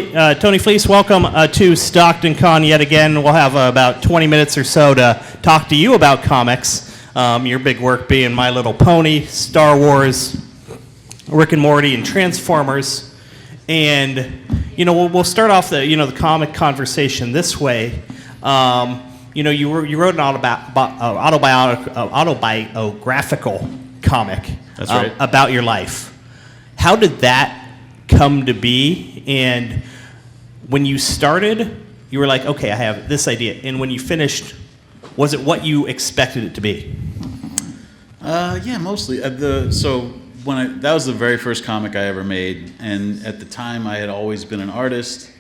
Tony Fleecs, welcome to Stockton Con yet again. We'll have about 20 minutes or so to talk to you about comics. Your big work being My Little Pony, Star Wars, Rick and Morty, and Transformers. And we'll start off the comic conversation this way. You wrote an autobiographical comic. That's right. About your life. How did that come to be? And when you started, you were like, okay, I have this idea. And when you finished, was it what you expected it to be? Yeah, mostly. That was the very first comic I ever made, and at the time I had always been an artist,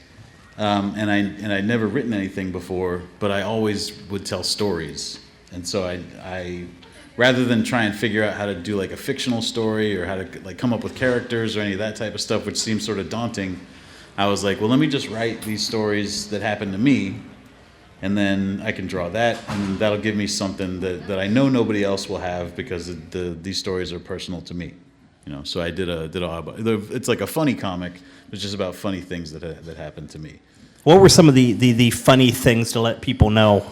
and I'd never written anything before, but I always would tell stories, and so I rather than try and figure out how to do like a fictional story or how to come up with characters or any of that type of stuff, which seems sort of daunting, I was like, well, let me just write these stories that happened to me, and then I can draw that, and that'll give me something that I know nobody else will have because these stories are personal to me. So I did it's like a funny comic. It's just about funny things that happened to me. What were some of the funny things to let people know?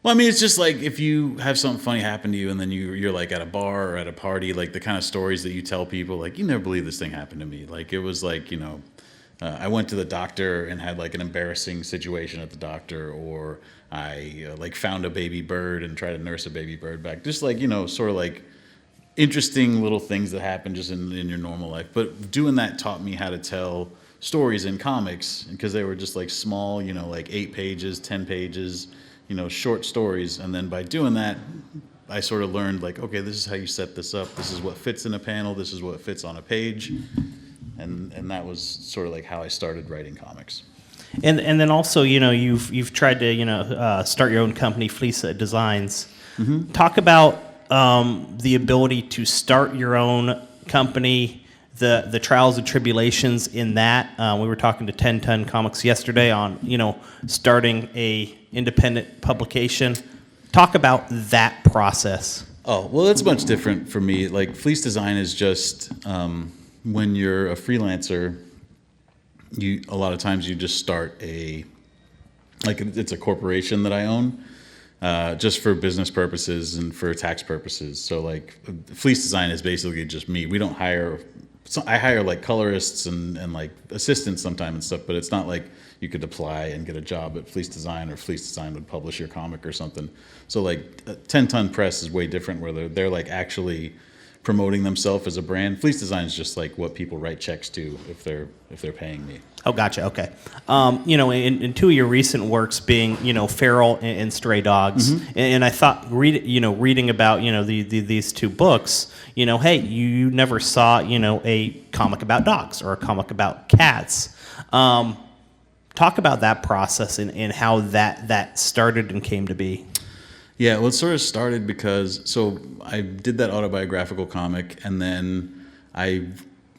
Well, I mean, it's just like if you have something funny happen to you and then you're like at a bar or at a party, like the kind of stories that you tell people, like, you never believe this thing happened to me. Like, it was like, I went to the doctor and had like an embarrassing situation at the doctor, or I found a baby bird and tried to nurse a baby bird back. Just like, sort of like interesting little things that happen just in your normal life. But doing that taught me how to tell stories in comics because they were just like small, like 8 pages, 10 pages, short stories. And then by doing that, I sort of learned like, okay, this is how you set this up. This is what fits in a panel. This is what fits on a page. And that was sort of like how I started writing comics. And then also, you've tried to, start your own company, Fleece Designs. Mm-hmm. Talk about the ability to start your own company, the trials and tribulations in that. We were talking to 10 Ton Comics yesterday on, starting a independent publication. Talk about that process. Oh, well, it's much different for me. Like, Fleece Design is just, when you're a freelancer, a lot of times you just start it's a corporation that I own, just for business purposes and for tax purposes. So like Fleece Design is basically just me. We don't hire, I hire like colorists and like assistants sometimes and stuff, but it's not like you could apply and get a job at Fleece Design or Fleece Design would publish your comic or something. So like 10 Ton Press is way different where they're like actually promoting themselves as a brand. Fleece Design is just like what people write checks to if they're paying me. Oh, gotcha. Okay. In two of your recent works being, Feral and Stray Dogs, mm-hmm. and I thought reading about, these two books, hey, you never saw, a comic about dogs or a comic about cats. Talk about that process and how that started and came to be. Yeah, well, it sort of started because, I did that autobiographical comic, and then I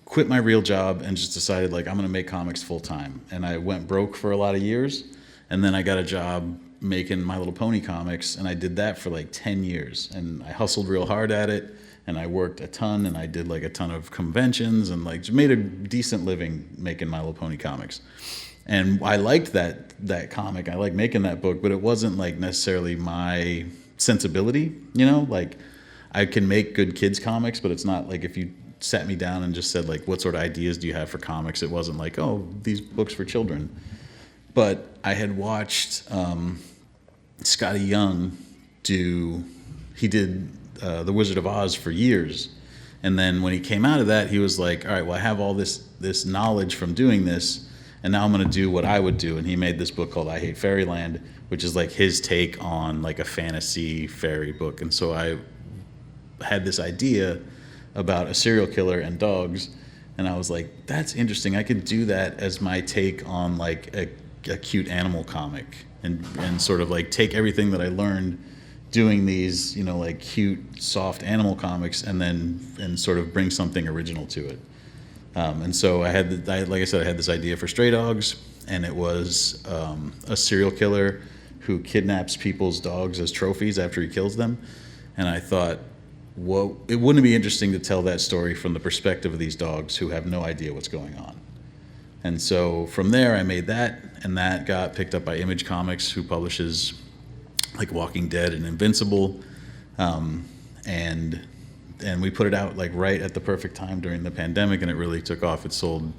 quit my real job and just decided, like, I'm going to make comics full time. And I went broke for a lot of years, and then I got a job making My Little Pony comics, and I did that for like 10 years. And I hustled real hard at it, and I worked a ton, and I did like a ton of conventions, and like just made a decent living making My Little Pony comics. And I liked that comic. I liked making that book, but it wasn't like necessarily my sensibility, like I can make good kids comics, but it's not like if you sat me down and just said like, what sort of ideas do you have for comics? It wasn't like, oh, these books for children. But I had watched Scotty Young he did The Wizard of Oz for years. And then when he came out of that, he was like, all right, well, I have all this knowledge from doing this, and now I'm going to do what I would do. And he made this book called I Hate Fairyland, which is like his take on like a fantasy fairy book. And so I had this idea about a serial killer and dogs, and I was like, that's interesting. I could do that as my take on like a cute animal comic, and sort of like take everything that I learned doing these, like cute, soft animal comics, and sort of bring something original to it. And so like I said, I had this idea for Stray Dogs, and it was a serial killer who kidnaps people's dogs as trophies after he kills them. And I thought, well, it wouldn't it be interesting to tell that story from the perspective of these dogs who have no idea what's going on. And so from there, I made that, and that got picked up by Image Comics, who publishes like Walking Dead and Invincible, and we put it out like right at the perfect time during the pandemic, and it really took off. It sold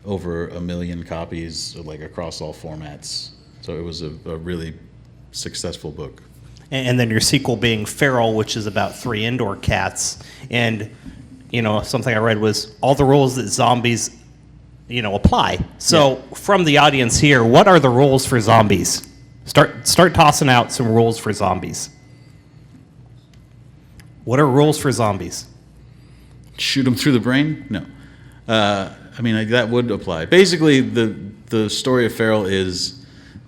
over 1 million copies, like across all formats. So it was a really successful book. And then your sequel being Feral, which is about 3 indoor cats. And, something I read was all the rules that zombies, apply. So from the audience here, what are the rules for zombies? Start tossing out some rules for zombies. What are rules for zombies? Shoot them through the brain? No. That would apply. Basically, the story of Feral is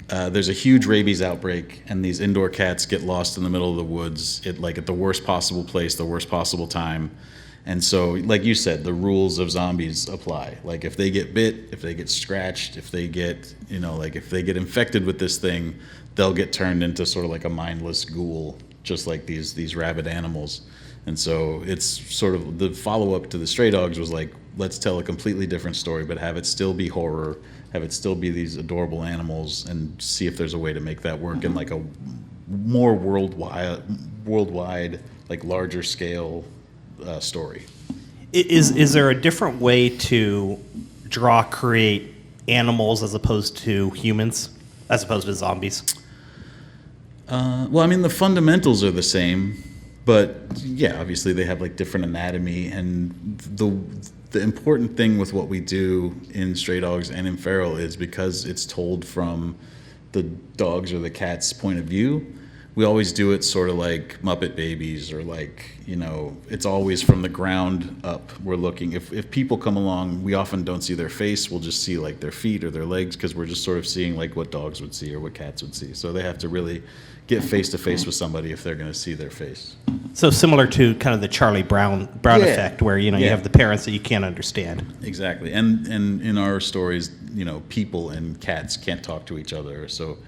there's a huge rabies outbreak, and these indoor cats get lost in the middle of the woods at the worst possible place, the worst possible time. And so, like you said, the rules of zombies apply. Like if they get bit, if they get scratched, if they get, if they get infected with this thing, they'll get turned into sort of like a mindless ghoul, just like these rabid animals. And so it's sort of the follow-up to the Stray Dogs was like, let's tell a completely different story, but have it still be horror, have it still be these adorable animals, and see if there's a way to make that work in like a more worldwide, like larger scale story. Is there a different way to create animals as opposed to humans, as opposed to zombies? The fundamentals are the same, but yeah, obviously they have like different anatomy, and the important thing with what we do in Stray Dogs and in Feral is because it's told from the dogs or the cat's point of view, we always do it sort of like Muppet Babies, or like, it's always from the ground up. We're looking, if people come along, we often don't see their face, we'll just see like their feet or their legs, because we're just sort of seeing like what dogs would see or what cats would see. So they have to really get face to face with somebody if they're going to see their face. So similar to kind of the Charlie Brown effect, where you have the parents that you can't understand. Exactly, and in our stories, people and cats can't talk to each other, so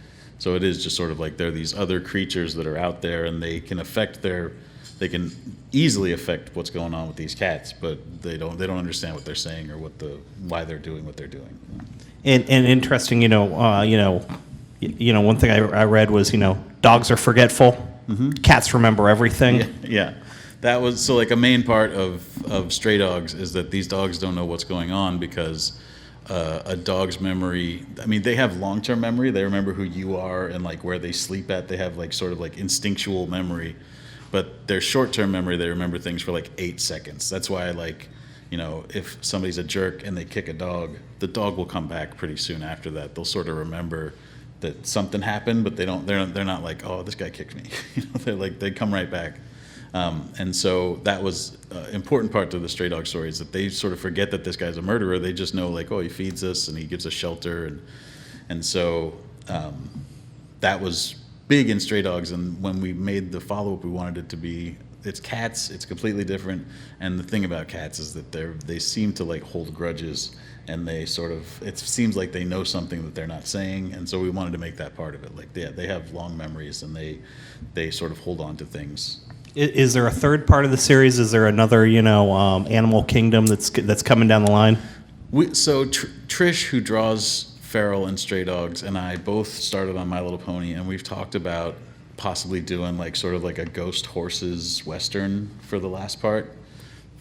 it is just sort of like they're these other creatures that are out there, and they can easily affect what's going on with these cats, but they don't understand what they're saying or why they're doing what they're doing. And interesting, one thing I read was, dogs are forgetful, cats remember everything. Yeah. That was, so like a main part of Stray Dogs is that these dogs don't know what's going on, because a dog's memory, they have long-term memory. They remember who you are and like where they sleep at. They have like sort of like instinctual memory, but their short-term memory, they remember things for like 8 seconds. That's why if somebody's a jerk and they kick a dog, the dog will come back pretty soon after that. They'll sort of remember that something happened, but they're not like, oh, this guy kicked me. They come right back. And so that was an important part to the Stray Dog story, is that they sort of forget that this guy's a murderer. They just know like, oh, he feeds us and he gives us shelter. And so that was big in Stray Dogs. And when we made the follow-up, we wanted it to be, it's cats, it's completely different. And the thing about cats is that they seem to like hold grudges, and they sort of, it seems like they know something that they're not saying. And so we wanted to make that part of it. Like they have long memories, and they sort of hold on to things. Is there a third part of the series? Is there another, animal kingdom that's coming down the line? Trish, who draws Feral and Stray Dogs, and I both started on My Little Pony, and we've talked about possibly doing like sort of like a Ghost Horses Western for the last part.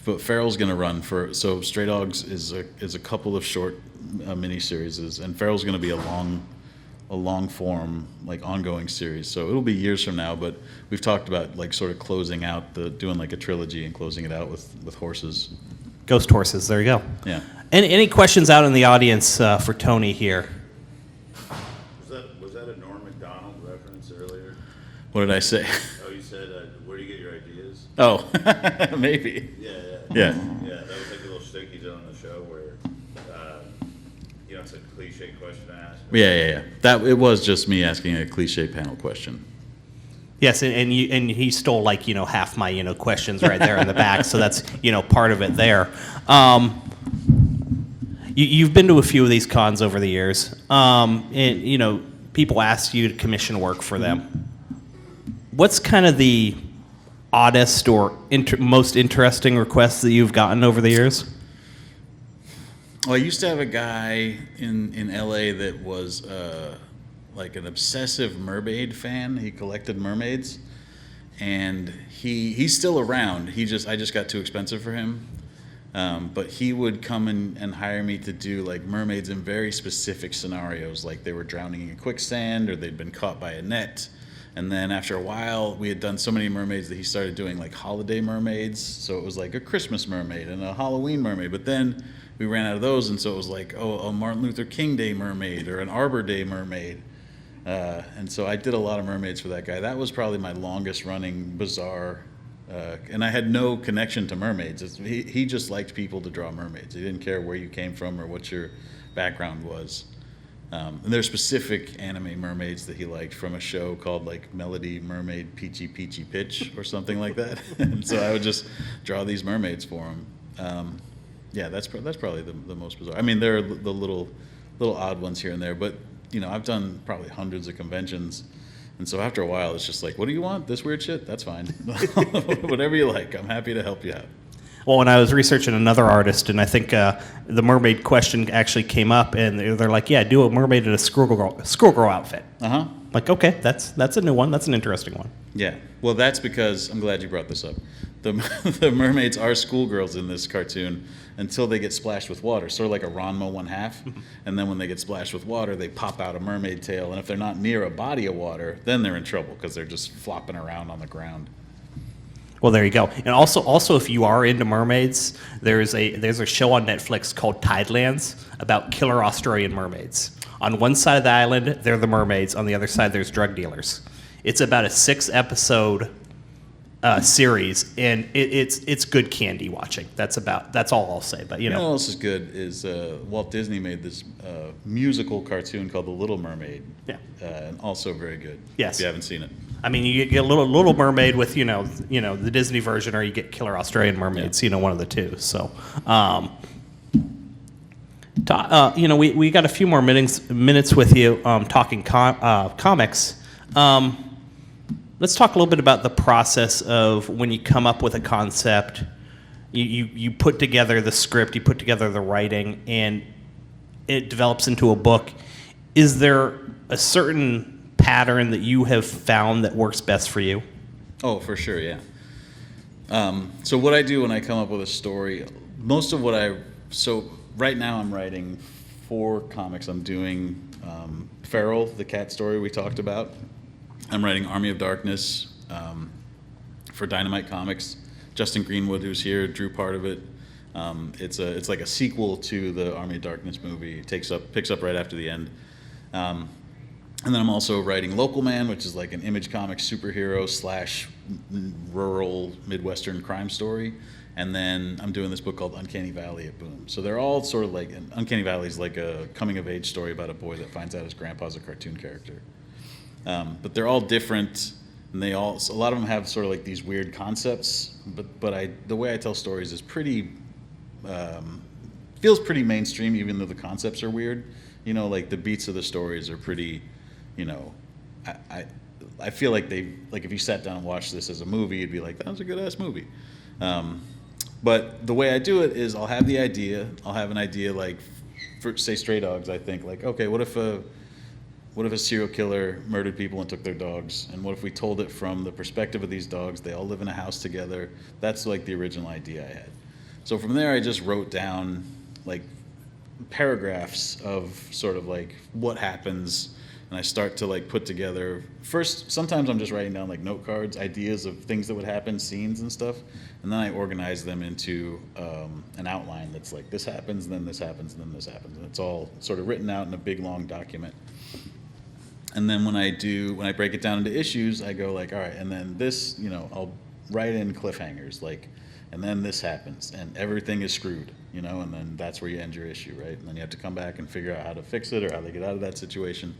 But Feral's going to run so Stray Dogs is a couple of short mini-series, and Feral's going to be a long form, like ongoing series. So it'll be years from now, but we've talked about like sort of closing out doing like a trilogy and closing it out with horses. Ghost Horses, there you go. Yeah. Any questions out in the audience for Tony here? Was that a Norm Macdonald reference earlier? What did I say? Oh, you said, where do you get your ideas? Oh, maybe. Yeah. Yeah. Yeah, that was like a little shtick he did on the show where, it's a cliche question to ask. Yeah. It was just me asking a cliche panel question. Yes, and he stole like half my questions right there in the back, so that's part of it there. You've been to a few of these cons over the years, and people ask you to commission work for them. What's kind of the oddest or most interesting requests that you've gotten over the years? Well, I used to have a guy in LA that was like an obsessive mermaid fan. He collected mermaids, and he's still around. I just got too expensive for him. But he would come and hire me to do like mermaids in very specific scenarios, like they were drowning in quicksand or they'd been caught by a net. And then after a while, we had done so many mermaids that he started doing like holiday mermaids. So it was like a Christmas mermaid and a Halloween mermaid. But then we ran out of those, and so it was like, oh, a Martin Luther King Day mermaid or an Arbor Day mermaid. And so I did a lot of mermaids for that guy. That was probably my longest running bizarre. And I had no connection to mermaids. He just liked people to draw mermaids. He didn't care where you came from or what your background was. And there's specific anime mermaids that he liked from a show called like Melody Mermaid Peachy Peachy Pitch or something like that. And so I would just draw these mermaids for him. Yeah, that's probably the most bizarre. I mean, there are the little odd ones here and there, but you know, I've done probably hundreds of conventions. And so after a while, it's just like, what do you want? This weird shit? That's fine. Whatever you like. I'm happy to help you out. Well, when I was researching another artist, and I think the mermaid question actually came up, and they're like, yeah, do a mermaid in a schoolgirl outfit. Uh-huh. Like, okay, that's a new one. That's an interesting one. Yeah. Well, that's because, I'm glad you brought this up. The mermaids are schoolgirls in this cartoon until they get splashed with water, sort of like a Ranma 1/2. And then when they get splashed with water, they pop out a mermaid tail. And if they're not near a body of water, then they're in trouble because they're just flopping around on the ground. Well, there you go. And also, if you are into mermaids, there's a show on Netflix called Tidelands about killer Australian mermaids. On one side of the island, they're the mermaids. On the other side, there's drug dealers. It's about a 6-episode series, and it's good candy watching. That's all I'll say. But you know what else is good is Walt Disney made this musical cartoon called The Little Mermaid. Yeah, and also very good. Yes, if you haven't seen it. I mean, you get Little Mermaid with you know the Disney version, or you get Killer Australian Mermaids. Yeah. You know, one of the two. So, we got a few more minutes with you talking comics. Let's talk a little bit about the process of when you come up with a concept, you put together the script, you put together the writing, and it develops into a book. Is there a certain pattern that you have found that works best for you? Oh, for sure, yeah. So what I do when I come up with a story, most of so right now I'm writing 4 comics. I'm doing Feral, the cat story we talked about. I'm writing Army of Darkness for Dynamite Comics. Justin Greenwood, who's here, drew part of it. It's like a sequel to the Army of Darkness movie. It picks up right after the end. And then I'm also writing Local Man, which is like an Image Comics superhero / rural Midwestern crime story. And then I'm doing this book called Uncanny Valley at Boom. So they're all sort of like, Uncanny Valley is like a coming of age story about a boy that finds out his grandpa's a cartoon character. But they're all different, and a lot of them have sort of like these weird concepts. But the way I tell stories is feels pretty mainstream, even though the concepts are weird. You know, like the beats of the stories are pretty, you know, I feel like if you sat down and watched this as a movie, you'd be like, that was a good ass movie. But the way I do it is I'll have the idea. I'll have an idea like, for say Stray Dogs. I think like, okay, what if a serial killer murdered people and took their dogs? And what if we told it from the perspective of these dogs? They all live in a house together. That's like the original idea I had. So from there, I just wrote down like paragraphs of sort of like what happens, and I start to like put together. First, sometimes I'm just writing down like note cards, ideas of things that would happen, scenes and stuff, and then I organize them into an outline that's like this happens, and then this happens, and then this happens, and it's all sort of written out in a big long document. And then when I break it down into issues, I go like, all right, and then this, you know, I'll write in cliffhangers, like, and then this happens, and everything is screwed, you know, and then that's where you end your issue, right? And then you have to come back and figure out how to fix it or how to get out of that situation.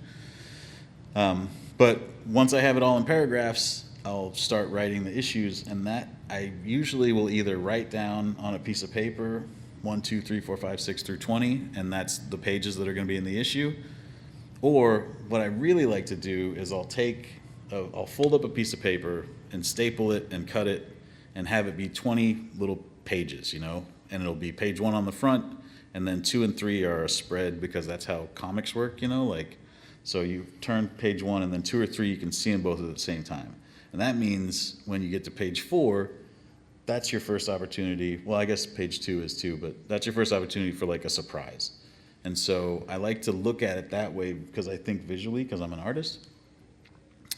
But once I have it all in paragraphs, I'll start writing the issues, and that I usually will either write down on a piece of paper 1, 2, 3, 4, 5, 6 through 20, and that's the pages that are going to be in the issue. Or what I really like to do is I'll fold up a piece of paper and staple it and cut it and have it be 20 little pages, you know, and it'll be page 1 on the front and then 2 and 3 are a spread because that's how comics work, like, so you turn page 1 and then 2 or 3 you can see them both at the same time. And that means when you get to page 4, that's your first opportunity. Well, I guess page 2 is too, but that's your first opportunity for like a surprise. And so I like to look at it that way because I think visually, because I'm an artist.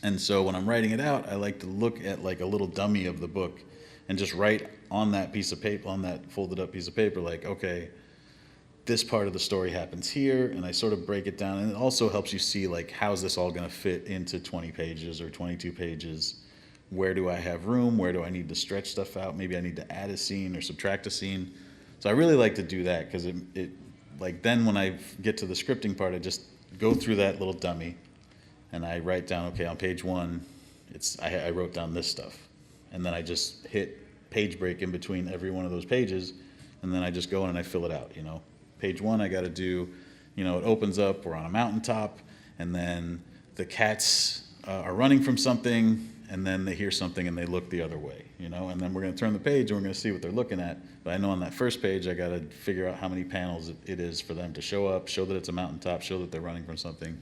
And so when I'm writing it out, I like to look at like a little dummy of the book and just write on that piece of paper, on that folded up piece of paper, like, okay, this part of the story happens here, and I sort of break it down. And it also helps you see like, how's this all going to fit into 20 pages or 22 pages? Where do I have room? Where do I need to stretch stuff out? Maybe I need to add a scene or subtract a scene. So I really like to do that because it like then when I get to the scripting part, I just go through that little dummy and I write down, okay, on page 1, I wrote down this stuff. And then I just hit page break in between every one of those pages, and then I just go in and I fill it out, Page 1, I got to do, it opens up, we're on a mountaintop, and then the cats are running from something, and then they hear something and they look the other way, and then we're going to turn the page and we're going to see what they're looking at. But I know on that first page, I got to figure out how many panels it is for them to show up, show that it's a mountaintop, show that they're running from something.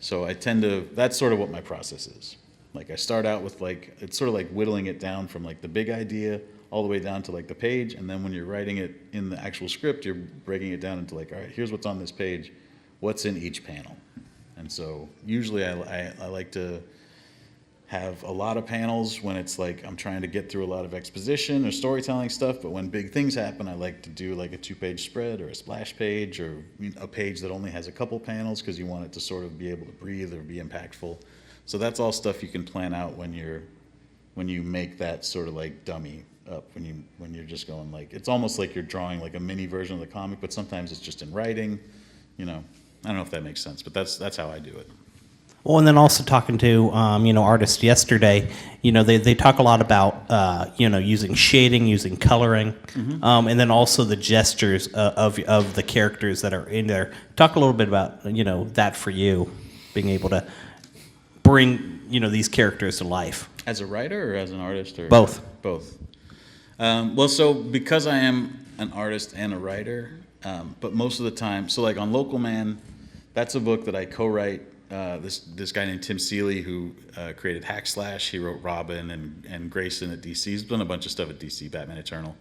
So that's sort of what my process is. Like I start out with like, it's sort of like whittling it down from like the big idea all the way down to like the page. And then when you're writing it in the actual script, you're breaking it down into like, all right, here's what's on this page, what's in each panel. And so usually I like to have a lot of panels when it's like I'm trying to get through a lot of exposition or storytelling stuff, but when big things happen, I like to do like a 2-page spread or a splash page or a page that only has a couple panels because you want it to sort of be able to breathe or be impactful. So that's all stuff you can plan out when you make that sort of like dummy up, when you're just going like, it's almost like you're drawing like a mini version of the comic, but sometimes it's just in writing, I don't know if that makes sense, but that's how I do it. Well, and then also talking to artists yesterday, they talk a lot about using shading, using coloring, and then also the gestures of the characters that are in there. Talk a little bit about that for you, being able to bring these characters to life. As a writer or as an artist? Or Both. Both. Well, so because I am an artist and a writer, but most of the time, so like on Local Man, that's a book that I co-write. This guy named Tim Seeley, who created Hack Slash, he wrote Robin and Grayson at DC. He's done a bunch of stuff at DC, Batman Eternal.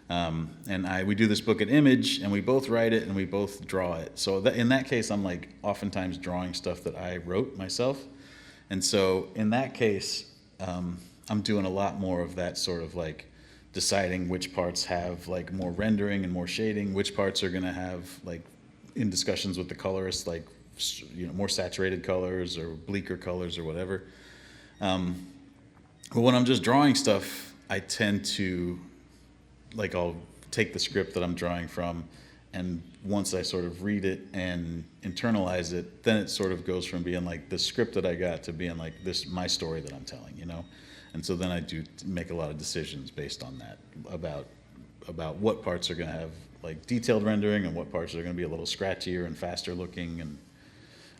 And we do this book at Image, and we both write it and we both draw it. So in that case, I'm like oftentimes drawing stuff that I wrote myself. And so in that case, I'm doing a lot more of that sort of like deciding which parts have like more rendering and more shading, which parts are going to have like in discussions with the colorist, like more saturated colors or bleaker colors or whatever. But when I'm just drawing stuff, I tend to like, I'll take the script that I'm drawing from, and once I sort of read it and internalize it, then it sort of goes from being like the script that I got to being like my story that I'm telling, And so then I do make a lot of decisions based on that about what parts are going to have like detailed rendering and what parts are going to be a little scratchier and faster looking. And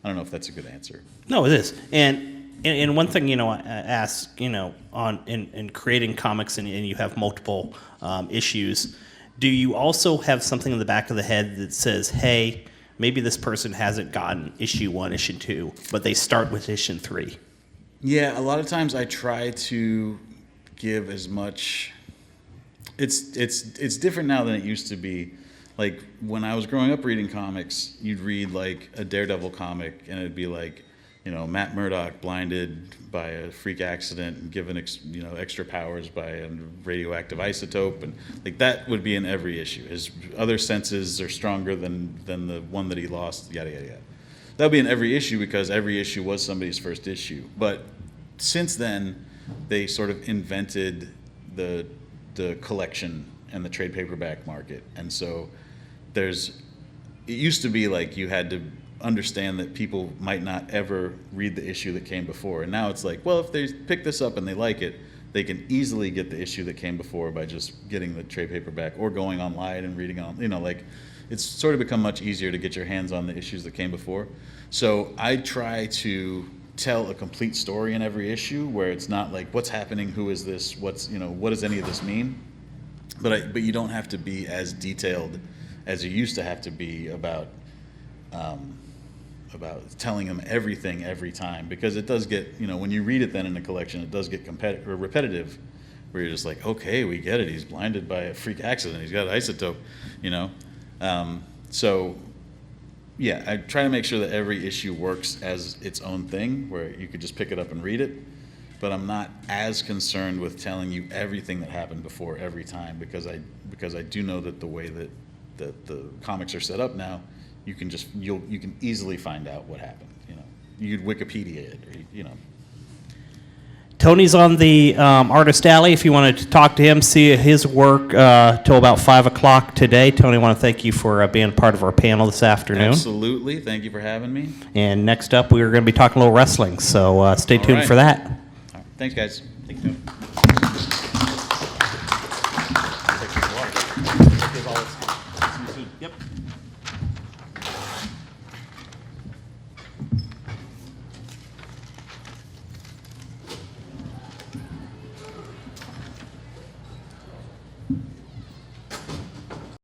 I don't know if that's a good answer. No, it is. And one thing, I ask, in creating comics and you have multiple issues, do you also have something in the back of the head that says, hey, maybe this person hasn't gotten issue 1, issue 2, but they start with issue 3? Yeah, a lot of times I try to give as much. It's different now than it used to be. Like when I was growing up reading comics, you'd read like a Daredevil comic and it'd be like, Matt Murdock blinded by a freak accident and given extra powers by a radioactive isotope, and like that would be in every issue. His other senses are stronger than the one that he lost. Yada yada yada. That would be in every issue because every issue was somebody's first issue. But since then, they sort of invented the collection and the trade paperback market, and so it used to be like you had to understand that people might not ever read the issue that came before, and now it's like, well, if they pick this up and they like it, they can easily get the issue that came before by just getting the trade paperback or going online and reading on, like it's sort of become much easier to get your hands on the issues that came before. So I try to tell a complete story in every issue where it's not like what's happening, who is this, what does any of this mean, but you don't have to be as detailed as you used to have to be about telling them everything every time, because it does get, when you read it then in a collection, it does get repetitive, where you're just like, okay, we get it. He's blinded by a freak accident. He's got an isotope, So, yeah, I try to make sure that every issue works as its own thing, where you could just pick it up and read it. But I'm not as concerned with telling you everything that happened before every time, because I do know that the way that the comics are set up now, you can easily find out what happened. You'd Wikipedia it, or. Tony's on the Artist Alley. If you wanted to talk to him, see his work till about 5 o'clock today. Tony, I want to thank you for being part of our panel this afternoon. Absolutely. Thank you for having me. And next up, we are going to be talking a little wrestling, so stay tuned right. for that. All right. Thanks, guys. Thank you. Yep.